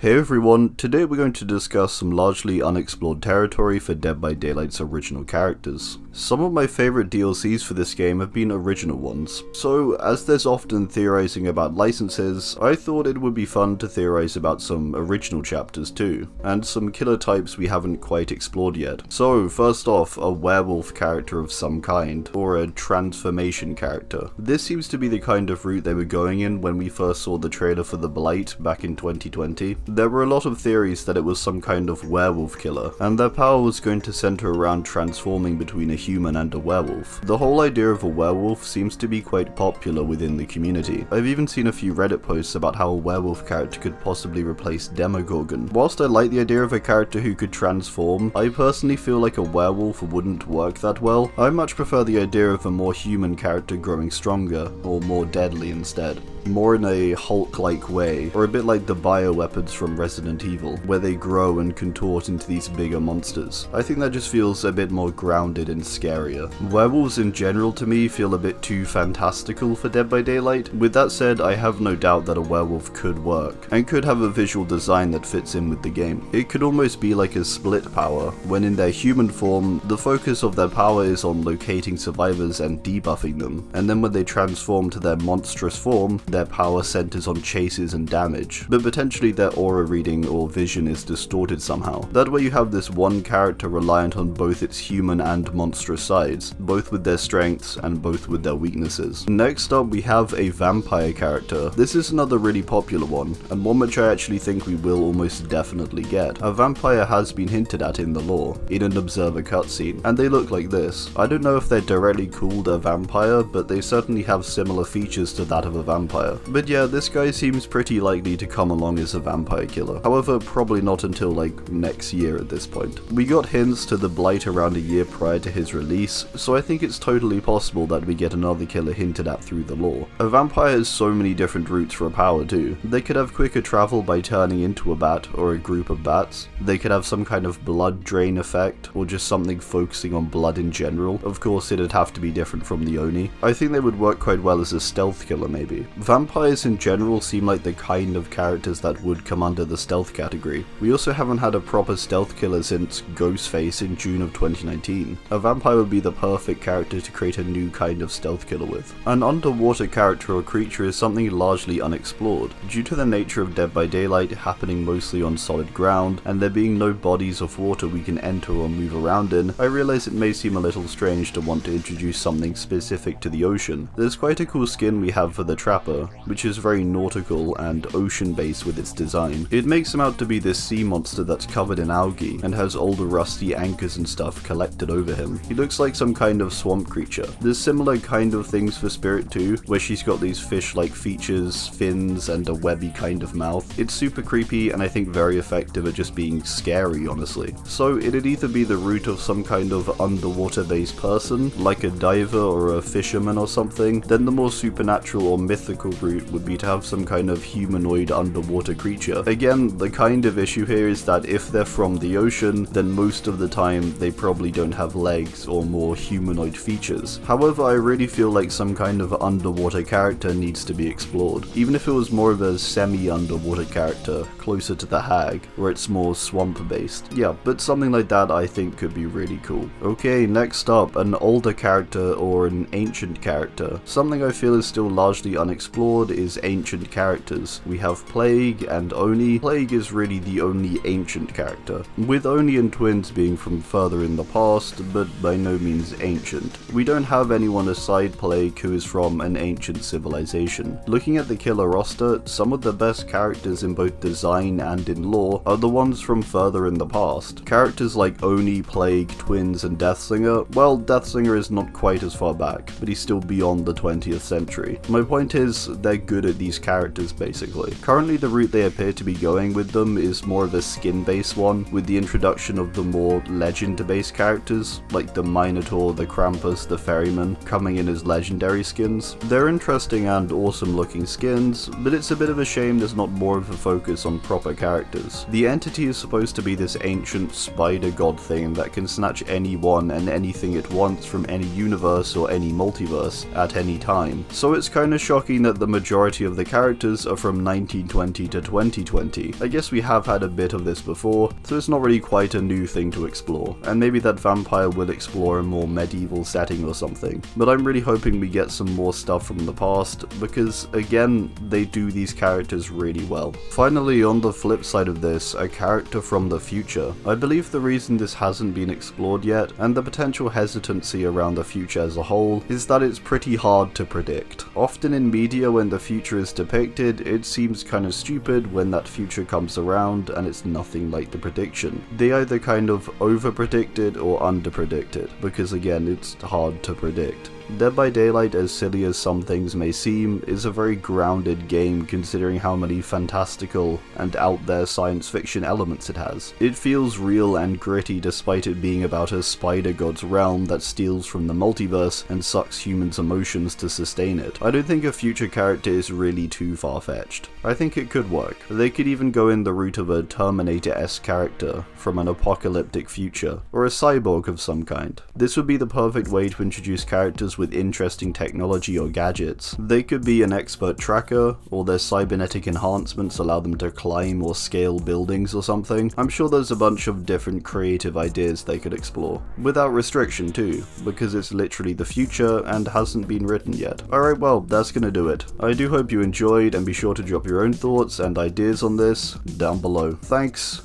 Hey everyone, today we're going to discuss some largely unexplored territory for Dead by Daylight's original characters. Some of my favourite DLCs for this game have been original ones, so as there's often theorising about licenses, I thought it would be fun to theorise about some original chapters too, and some killer types we haven't quite explored yet. So first off, a werewolf character of some kind, or a transformation character. This seems to be the kind of route they were going in when we first saw the trailer for The Blight back in 2020. There were a lot of theories that it was some kind of werewolf killer, and their power was going to center around transforming between a human and a werewolf. The whole idea of a werewolf seems to be quite popular within the community. I've even seen a few Reddit posts about how a werewolf character could possibly replace Demogorgon. Whilst I like the idea of a character who could transform, I personally feel like a werewolf wouldn't work that well. I much prefer the idea of a more human character growing stronger, or more deadly instead. More in a Hulk-like way, or a bit like the bioweapons from Resident Evil, where they grow and contort into these bigger monsters. I think that just feels a bit more grounded and scarier. Werewolves in general to me feel a bit too fantastical for Dead by Daylight. With that said, I have no doubt that a werewolf could work, and could have a visual design that fits in with the game. It could almost be like a split power, when in their human form, the focus of their power is on locating survivors and debuffing them, and then when they transform to their monstrous form, their power centers on chases and damage, but potentially their aura reading or vision is distorted somehow. That way you have this one character reliant on both its human and monstrous sides, both with their strengths and both with their weaknesses. Next up we have a vampire character. This is another really popular one, and one which I actually think we will almost definitely get. A vampire has been hinted at in the lore, in an observer cutscene, and they look like this. I don't know if they're directly called a vampire, but they certainly have similar features to that of a vampire. But yeah, this guy seems pretty likely to come along as a vampire killer. However, probably not until like next year at this point. We got hints to the Blight around a year prior to his release, so I think it's totally possible that we get another killer hinted at through the lore. A vampire has so many different routes for a power too. They could have quicker travel by turning into a bat or a group of bats. They could have some kind of blood drain effect, or just something focusing on blood in general. Of course, it'd have to be different from the Oni. I think they would work quite well as a stealth killer maybe. Vampires in general seem like the kind of characters that would come under the stealth category. We also haven't had a proper stealth killer since Ghostface in June of 2019. A vampire would be the perfect character to create a new kind of stealth killer with. An underwater character or creature is something largely unexplored. Due to the nature of Dead by Daylight happening mostly on solid ground, and there being no bodies of water we can enter or move around in, I realize it may seem a little strange to want to introduce something specific to the ocean. There's quite a cool skin we have for the Trapper, which is very nautical and ocean-based with its design. It makes him out to be this sea monster that's covered in algae, and has all the rusty anchors and stuff collected over him. He looks like some kind of swamp creature. There's similar kind of things for Spirit too, where she's got these fish-like features, fins, and a webby kind of mouth. It's super creepy, and I think very effective at just being scary, honestly. So it'd either be the root of some kind of underwater-based person, like a diver or a fisherman or something, then the more supernatural or mythical route would be to have some kind of humanoid underwater creature. Again, the kind of issue here is that if they're from the ocean, then most of the time they probably don't have legs or more humanoid features. However, I really feel like some kind of underwater character needs to be explored, even if it was more of a semi-underwater character, closer to the Hag, where it's more swamp-based. Yeah, but something like that I think could be really cool. Okay, next up, an older character or an ancient character. Something I feel is still largely unexplored is ancient characters. We have Plague and Oni. Plague is really the only ancient character, with Oni and Twins being from further in the past, but by no means ancient. We don't have anyone aside Plague who is from an ancient civilization. Looking at the killer roster, some of the best characters in both design and in lore are the ones from further in the past. Characters like Oni, Plague, Twins, and Deathslinger. Well, Deathslinger is not quite as far back, but he's still beyond the 20th century. My point is, they're good at these characters basically. Currently the route they appear to be going with them is more of a skin-based one, with the introduction of the more legend-based characters, like the Minotaur, the Krampus, the Ferryman, coming in as legendary skins. They're interesting and awesome looking skins, but it's a bit of a shame there's not more of a focus on proper characters. The entity is supposed to be this ancient spider god thing that can snatch anyone and anything it wants from any universe or any multiverse at any time, so it's kinda shocking that that the majority of the characters are from 1920 to 2020. I guess we have had a bit of this before, so it's not really quite a new thing to explore, and maybe that vampire will explore a more medieval setting or something. But I'm really hoping we get some more stuff from the past, because again, they do these characters really well. Finally, on the flip side of this, a character from the future. I believe the reason this hasn't been explored yet, and the potential hesitancy around the future as a whole, is that it's pretty hard to predict. Often in media, when the future is depicted, it seems kind of stupid when that future comes around and it's nothing like the prediction. They either kind of over-predicted or under-predicted, because again, it's hard to predict. Dead by Daylight, as silly as some things may seem, is a very grounded game considering how many fantastical and out there science fiction elements it has. It feels real and gritty despite it being about a spider god's realm that steals from the multiverse and sucks humans' emotions to sustain it. I don't think a future character is really too far-fetched. I think it could work. They could even go in the route of a Terminator-esque character from an apocalyptic future, or a cyborg of some kind. This would be the perfect way to introduce characters with interesting technology or gadgets. They could be an expert tracker, or their cybernetic enhancements allow them to climb or scale buildings or something. I'm sure there's a bunch of different creative ideas they could explore. Without restriction too, because it's literally the future and hasn't been written yet. Alright, well, that's gonna do it. I do hope you enjoyed, and be sure to drop your own thoughts and ideas on this down below. Thanks,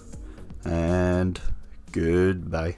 and goodbye.